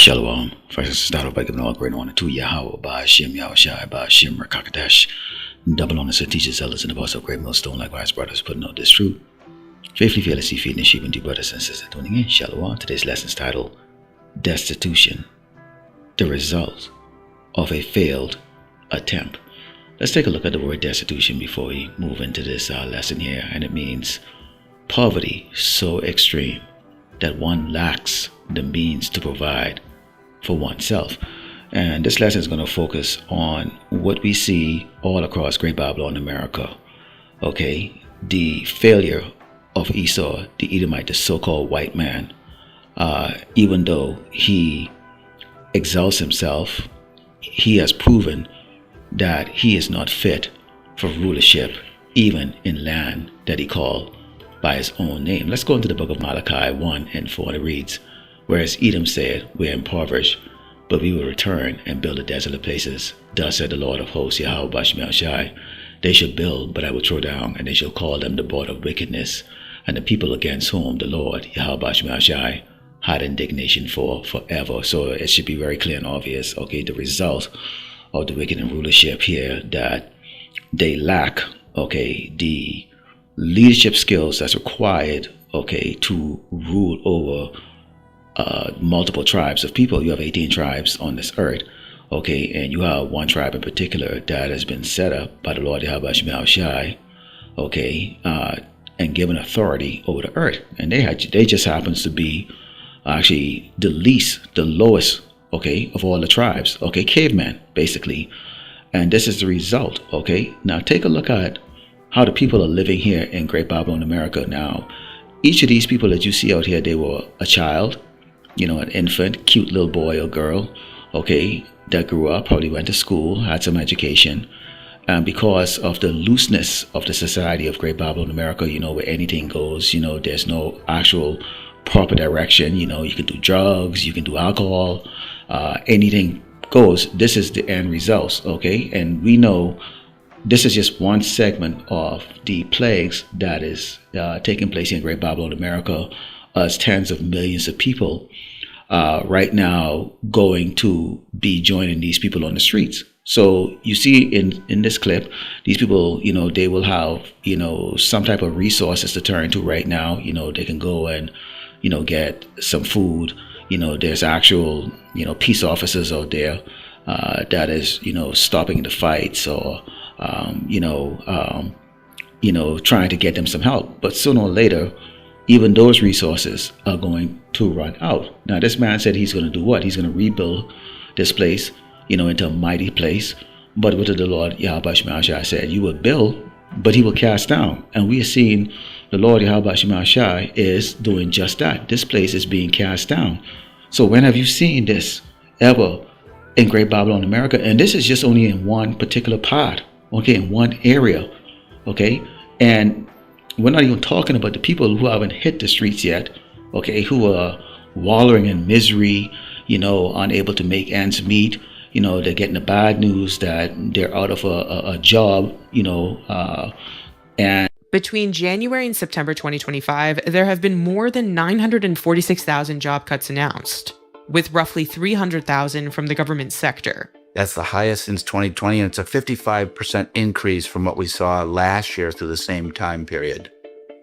Shalom. First, let's start off by giving all great honor to Yahweh, Ba'ashem, Yahushai, Ba'ashem, Rakakadash. Double honor to teachers, elders, and the boss of great millstone, likewise brothers, putting out this truth. Faithfully, fearlessly feeding the sheep and dear brothers and sisters tuning in. Shalom. Today's lesson is titled Destitution, the result of a failed attempt. Let's take a look at the word destitution before we move into this lesson here. And it means poverty so extreme that one lacks the means to provide for oneself. And this lesson is going to focus on what we see all across Great Babylon, America. Okay, the failure of Esau, the Edomite, the so-called white man. Even though he exalts himself, he has proven that he is not fit for rulership, even in land that he called by his own name. Let's go into the book of Malachi 1 and 4, and it reads, "Whereas Edom said, we are impoverished, but we will return and build the desolate places. Thus said the Lord of hosts, Yahweh Bashmi Shai, they shall build, but I will throw down, and they shall call them the border of wickedness, and the people against whom the Lord, Yahweh Bashmi Shai, had indignation for forever." So it should be very clear and obvious, okay, the result of the wicked in rulership here, that they lack, okay, the leadership skills that's required, okay, to rule over multiple tribes of people. You have 18 tribes on this earth, okay, and you have one tribe in particular that has been set up by the Lord Yahweh Shai, okay, and given authority over the earth, and they just happens to be actually the lowest, okay, of all the tribes, okay, cavemen basically, and this is the result, okay. Now take a look at how the people are living here in Great Babylon, America. Now, each of these people that you see out here, they were a child, you know, an infant, cute little boy or girl, okay, that grew up, probably went to school, had some education. And because of the looseness of the society of Great Babylon, America, you know, where anything goes, you know, there's no actual proper direction. You know, you can do drugs, you can do alcohol, anything goes. This is the end results, okay? And we know this is just one segment of the plagues that is taking place in Great Babylon, America, as tens of millions of people right now going to be joining these people on the streets. So you see in this clip, these people, you know, they will have, you know, some type of resources to turn to right now. You know, they can go and, you know, get some food. You know, there's actual, you know, peace officers out there that is, you know, stopping the fights or, trying to get them some help. But sooner or later, even those resources are going to run out. Now, this man said he's going to do what? He's going to rebuild this place, you know, into a mighty place. But what did the Lord Yahweh Shai said? You will build, but he will cast down. And we are seeing the Lord Yahweh Shai is doing just that. This place is being cast down. So when have you seen this ever in Great Babylon, America? And this is just only in one particular part, okay, in one area, okay? And we're not even talking about the people who haven't hit the streets yet, okay, who are wallowing in misery, you know, unable to make ends meet. You know, they're getting the bad news that they're out of a job, you know, and between January and September 2025, there have been more than 946,000 job cuts announced, with roughly 300,000 from the government sector. That's the highest since 2020, and it's a 55% increase from what we saw last year through the same time period.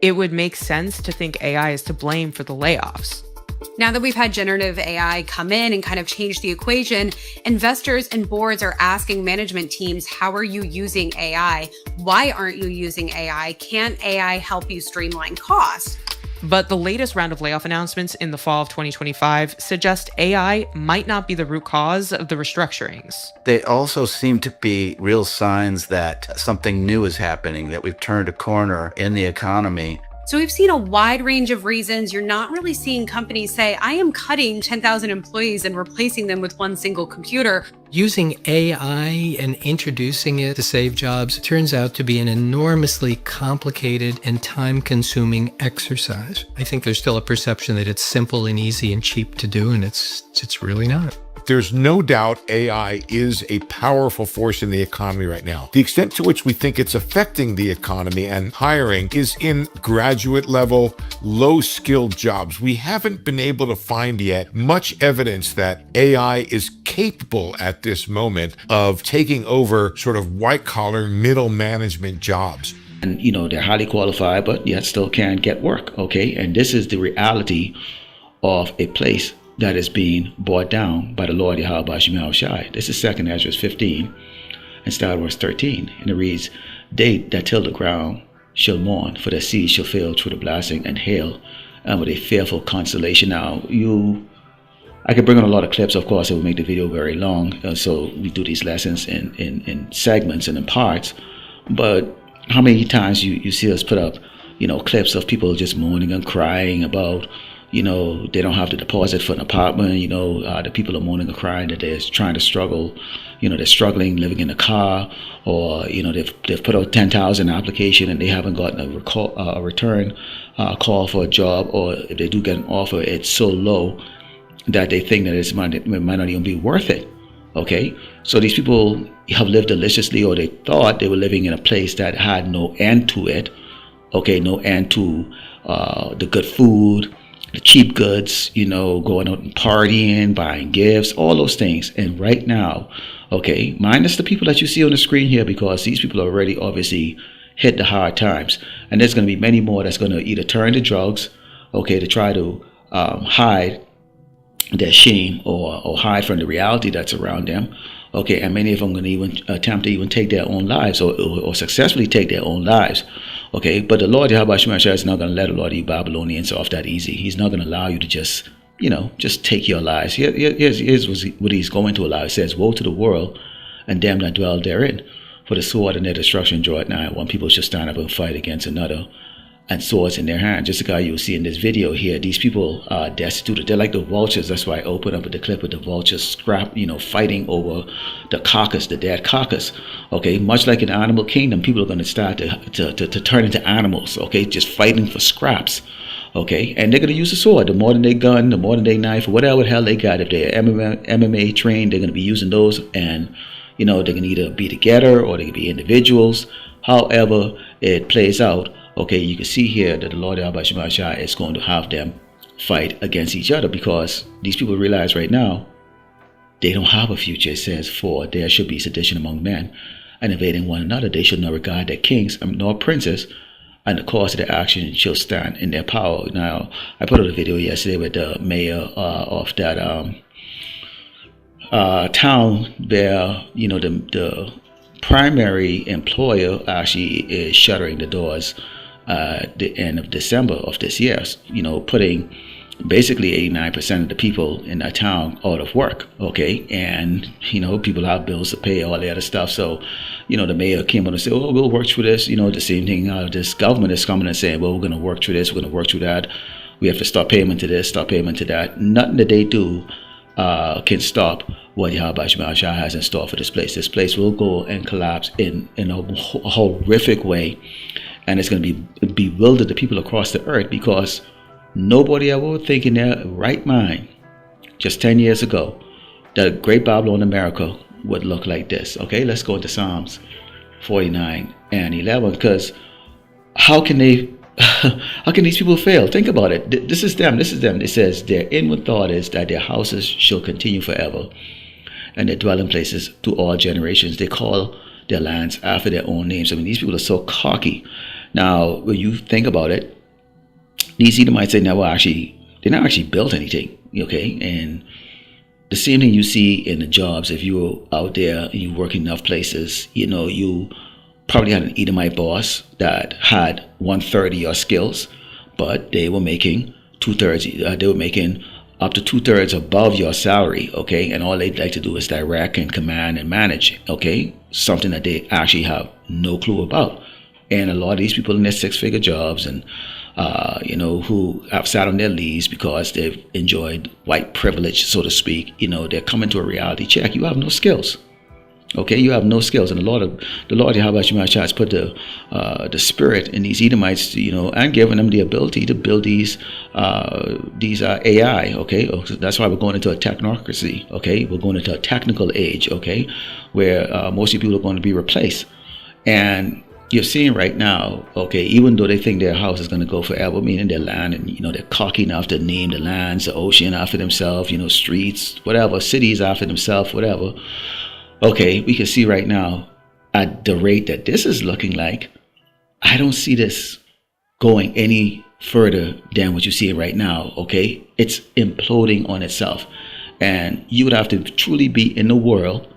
It would make sense to think AI is to blame for the layoffs. Now that we've had generative AI come in and kind of change the equation, investors and boards are asking management teams, how are you using AI? Why aren't you using AI? Can AI help you streamline costs? But the latest round of layoff announcements in the fall of 2025 suggest AI might not be the root cause of the restructurings. They also seem to be real signs that something new is happening, that we've turned a corner in the economy. So we've seen a wide range of reasons. You're not really seeing companies say, I am cutting 10,000 employees and replacing them with one single computer. Using AI and introducing it to save jobs turns out to be an enormously complicated and time-consuming exercise. I think there's still a perception that it's simple and easy and cheap to do, and it's really not. There's no doubt AI is a powerful force in the economy right now. The extent to which we think it's affecting the economy and hiring is in graduate level, low-skilled jobs. We haven't been able to find yet much evidence that AI is capable at this moment of taking over sort of white-collar, middle management jobs. And, they're highly qualified, but yet still can't get work, okay? And this is the reality of a place that is being brought down by the Lord Yahweh Shemel Shai. This is 2 Ezra 15 and start verse 13. And it reads, "They that till the ground shall mourn, for their seed shall fail through the blasting and hail, and with a fearful consolation." Now, I could bring on a lot of clips. Of course, it would make the video very long. So we do these lessons in segments and in parts. But how many times you see us put up, clips of people just mourning and crying about, they don't have the deposit for an apartment. The people are mourning and crying that they're trying to struggle. They're struggling living in a car, or they've put out 10,000 application and they haven't gotten a return call for a job, or if they do get an offer, it's so low that they think that it might not even be worth it. Okay, so these people have lived deliciously, or they thought they were living in a place that had no end to it. Okay, no end to the good food, the cheap goods, going out and partying, buying gifts, all those things. And right now, okay, minus the people that you see on the screen here, because these people are already obviously hit the hard times. And there's going to be many more that's going to either turn to drugs, okay, to try to hide their shame or hide from the reality that's around them. Okay, and many of them are going to even attempt to even take their own lives, or successfully take their own lives. Okay, but the Lord Yahweh Shemashah is not going to let a lot of you Babylonians off that easy. He's not going to allow you to just take your lives. Here's what he's going to allow. It says, "Woe to the world and them that dwell therein, for the sword and their destruction draw it nigh." One people should stand up and fight against another, and swords in their hand. Just like how you'll see in this video here, these people are destitute. They're like the vultures. That's why I open up with the clip with the vultures fighting over the carcass, the dead carcass. Okay, much like in the animal kingdom, people are going to start to turn into animals. Okay, just fighting for scraps. Okay, and they're going to use the sword. The more than they gun, the more than they knife, or whatever the hell they got. If they're MMA trained, they're going to be using those, and they can either be together or they can be individuals. However it plays out. Okay, you can see here that the Lord Yahweh Shemashah is going to have them fight against each other, because these people realize right now they don't have a future. It says, "For there should be sedition among men, and invading one another. They should not regard their kings nor princes, and the cause of their action shall stand in their power." Now, I put out a video yesterday with the mayor of that town there. The primary employer actually is shuttering the doors at the end of December of this year, putting basically 89% of the people in that town out of work. Okay, and people have bills to pay, all the other stuff. So the mayor came on and said, "Oh, we'll work through this." The same thing, this government is coming and saying, "Well, we're going to work through this, we're going to work through that, we have to stop payment to this, stop payment to that." Nothing that they do can stop what Yahweh Shemashah has in store for this place. This place will go and collapse in a horrific way, and it's going to be bewildered the people across the earth, because nobody ever would think in their right mind just 10 years ago that Great Babylon America would look like this. Okay, let's go into Psalms 49 and 11, because how can these people fail? Think about it. This is them. It says, "Their inward thought is that their houses shall continue forever, and their dwelling places to all generations. They call their lands after their own names." I mean, these people are so cocky. Now, when you think about it, these Edomites, they're not actually built anything. Okay, and the same thing you see in the jobs. If you're out there and you work in enough places, you probably had an Edomite boss that had 1/3 of your skills, but they were making 2/3. They were making up to 2/3 above your salary. Okay, and all they'd like to do is direct and command and manage. Okay, something that they actually have no clue about. And a lot of these people in their 6-figure jobs and who have sat on their leaves because they've enjoyed white privilege, so to speak. They're coming to a reality check. You have no skills. Okay, you have no skills, and the Lord Yahweh Shemashah has put the spirit in these Edomites, and given them the ability to build these AI. Okay, that's why we're going into a technocracy. Okay, we're going into a technical age. Okay, where most people are going to be replaced, and you're seeing right now. Okay, even though they think their house is going to go forever, meaning their land, and they're cocky enough to name the lands, the ocean after themselves, streets, whatever, cities after themselves, whatever. Okay, we can see right now at the rate that this is looking like, I don't see this going any further than what you see right now. Okay, it's imploding on itself, and you would have to truly be in the world,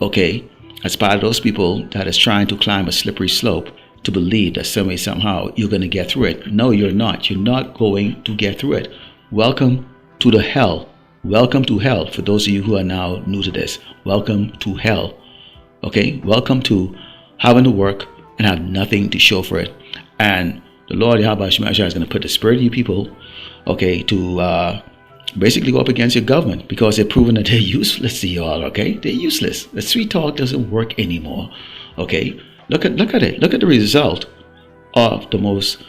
okay, as part of those people that is trying to climb a slippery slope to believe that some way, somehow you're going to get through it. No, you're not. You're not going to get through it. Welcome to the hell. Welcome to hell. For those of you who are now new to this, welcome to hell. Okay, welcome to having to work and have nothing to show for it. And the Lord Yahweh Shemashah is going to put the spirit in you people, okay, to basically go up against your government, because they're proving that they're useless to y'all. Okay, they're useless. The sweet talk doesn't work anymore. Okay, look at it. Look at the result of the most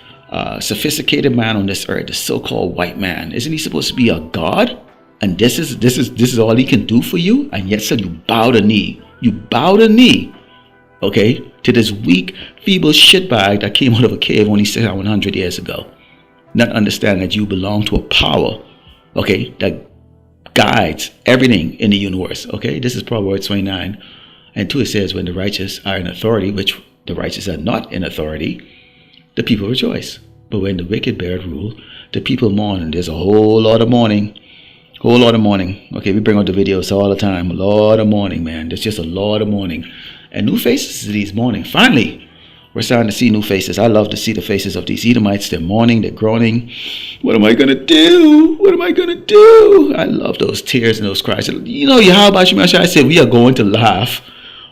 sophisticated man on this earth, the so-called white man. Isn't he supposed to be a god? And this is all he can do for you, and yet still you bow the knee. You bow the knee, okay, to this weak, feeble shitbag that came out of a cave only 700 years ago. Not understanding that you belong to a power, okay, that guides everything in the universe. Okay, this is Proverbs 29 and 2. It says, when the righteous are in authority, which the righteous are not in authority, the people rejoice. But when the wicked bear rule, the people mourn. And there's a whole lot of mourning. Whole lot of mourning. Okay, we bring out the videos all the time. A lot of mourning, man. There's just a lot of mourning. And new faces these morning. Finally, we're starting to see new faces. I love to see the faces of these Edomites. They're mourning, they're groaning. What am I going to do? What am I going to do? I love those tears and those cries. Yahweh Shemashah, I said, we are going to laugh,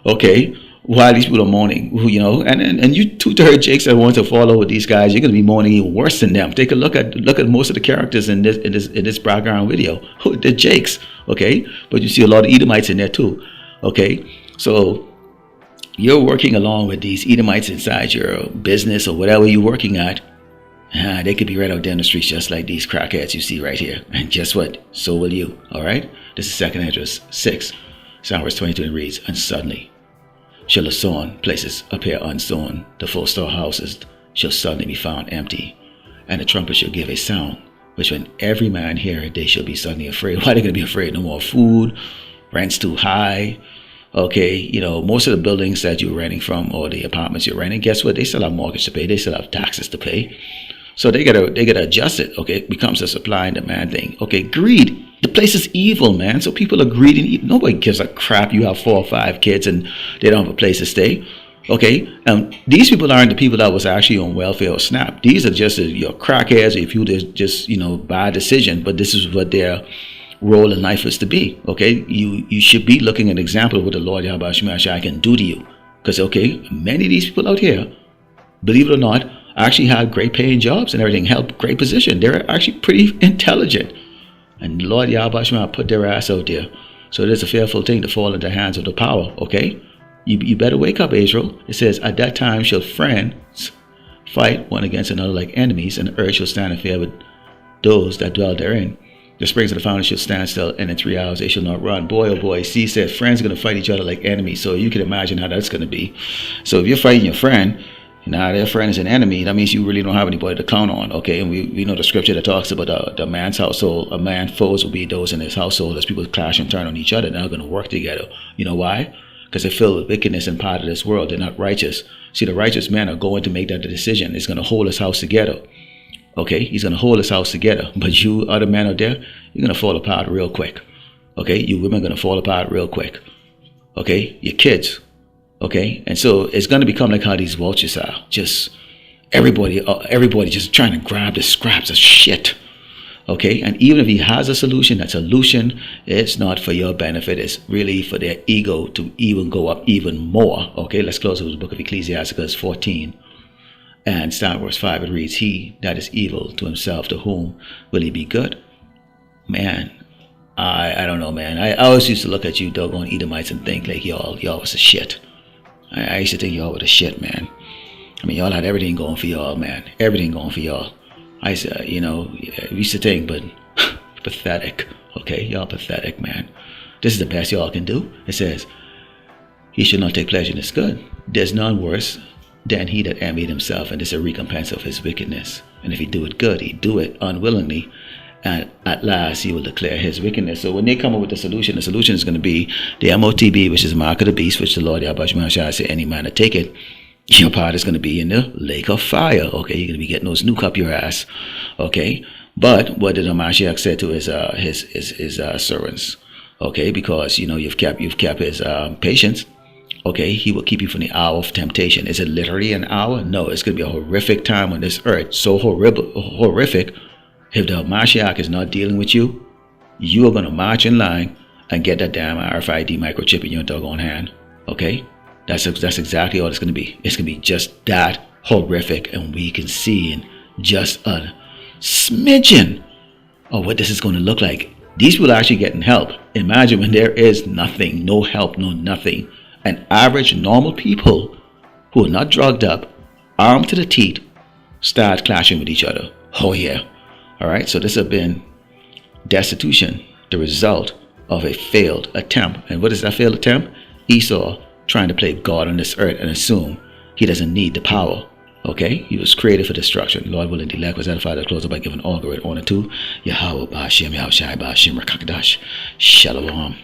okay, while these people are mourning, and you 2/3 Jakes that want to follow with these guys, you're going to be mourning even worse than them. Take a look at most of the characters in this background video. They're Jakes, okay, but you see a lot of Edomites in there too, okay. So you're working along with these Edomites inside your business or whatever you're working at. They could be right out there in the streets just like these crackheads you see right here. And guess what? So will you. All right. This is 2nd Esdras 6, verse 22. It reads, and suddenly shall the sown places appear unsown, the full storehouses shall suddenly be found empty, and the trumpet shall give a sound, which when every man hear it, they shall be suddenly afraid. Why are they going to be afraid? No more food, rent's too high. Okay, most of the buildings that you're renting from, or the apartments you're renting, guess what? They still have mortgage to pay. They still have taxes to pay. So they gotta adjust it. Okay, it becomes a supply and demand thing. Okay, greed. The place is evil, man. So people are greedy. Nobody gives a crap. You have 4 or 5 kids and they don't have a place to stay. Okay, these people aren't the people that was actually on welfare or SNAP. These are just your crackheads. If you just bad decision, but this is what their role in life is to be. Okay, you should be looking at an example of what the Lord Yahweh Shemashah can do to you, because many of these people out here, believe it or not, actually have great paying jobs and everything, held great position. They're actually pretty intelligent, and the Lord Yahweh Shemashah put their ass out there. So it is a fearful thing to fall into the hands of the power. Okay, you better wake up, Israel. It says, at that time shall friends fight one against another like enemies, and the earth shall stand in fear with those that dwell therein. The springs of the fountain shall stand still, and in 3 hours they shall not run. Boy, oh boy. See, said friends are going to fight each other like enemies. So you can imagine how that's going to be. So if you're fighting your friend, now their friend is an enemy, that means you really don't have anybody to count on. Okay, and we know the scripture that talks about the man's household. A man's foes will be those in his household. As people clash and turn on each other, they're not going to work together. You know why? Because they're filled with wickedness and part of this world. They're not righteous. See, the righteous men are going to make that decision. It's going to hold his house together. Okay, he's going to hold his house together. But you other men out there, you're going to fall apart real quick. Okay, you women are going to fall apart real quick. Okay, your kids. Okay, and so it's going to become like how these vultures are. Just everybody just trying to grab the scraps of shit. Okay, and even if he has a solution, that solution is not for your benefit. It's really for their ego to even go up even more. Okay, let's close with the book of Ecclesiastes 14 And Star Wars 5, it reads, he that is evil to himself, to whom will he be good? Man, I don't know, man. I always used to look at you doggone Edomites and think like y'all was a shit. I used to think y'all were the shit, man. I mean, y'all had everything going for y'all, man. Everything going for y'all. I used to, we used to think, but pathetic. Okay, y'all pathetic, man. This is the best y'all can do. It says, he should not take pleasure in his good. There's none worse than he that envied himself, and this is a recompense of his wickedness. And if he do it good, he do it unwillingly, and at last he will declare his wickedness. So when they come up with the solution is going to be the MOTB, which is the mark of the beast, which the Lord Yahweh shall say, any man that take it, your part is going to be in the lake of fire. Okay, you're going to be getting those nuke up your ass. Okay, but what did Mashiach say to his servants? Okay, because you've kept his patience. Okay, he will keep you from the hour of temptation. Is it literally an hour? No, it's going to be a horrific time on this earth. So horrific. If the Mashiach is not dealing with you, you are going to march in line and get that damn RFID microchip in your doggone hand. Okay, that's exactly all it's going to be. It's going to be just that horrific, and we can see in just a smidgen of what this is going to look like. These people are actually getting help. Imagine when there is nothing, no help, no nothing. And average, normal people who are not drugged up, armed to the teeth, start clashing with each other. Oh yeah. All right. So this has been Destitution, the result of a failed attempt. And what is that failed attempt? Esau trying to play God on this earth and assume he doesn't need the power. Okay. He was created for destruction. Lord willing, the elect was edified at close by giving all great honor to Yahweh, Ba'ashem, Yahushai, Ba'ashem, Rakakadash, Shalom.